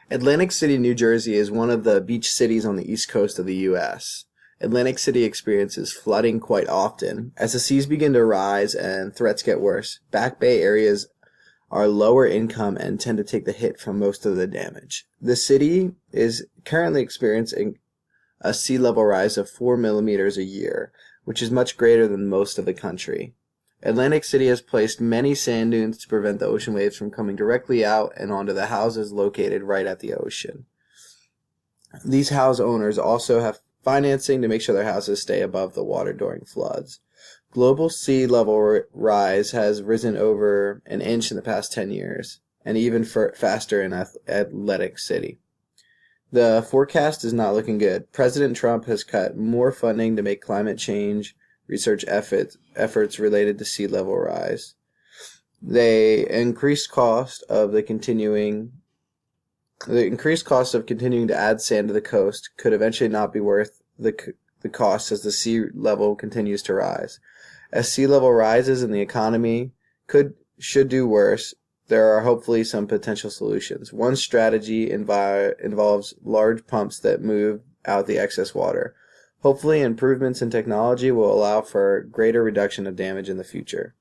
Atlantic City, New Jersey is one of the beach cities on the east coast of the U.S. Atlantic City experiences flooding quite often. As the seas begin to rise and threats get worse, Back Bay areas are lower income and tend to take the hit from most of the damage. The city is currently experiencing a sea level rise of 4 millimeters a year, which is much greater than most of the country. Atlantic City has placed many sand dunes to prevent the ocean waves from coming directly out and onto the houses located right at the ocean. These house owners also have financing to make sure their houses stay above the water during floods. Global sea level rise has risen over an inch in the past 10 years, and even faster in Atlantic City. The forecast is not looking good. President Trump has cut more funding to make climate change research efforts related to sea level rise. The increased cost of continuing to add sand to the coast could eventually not be worth the cost as the sea level continues to rise. As sea level rises and the economy should do worse, there are hopefully some potential solutions. One strategy involves large pumps that move out the excess water. Hopefully, improvements in technology will allow for greater reduction of damage in the future.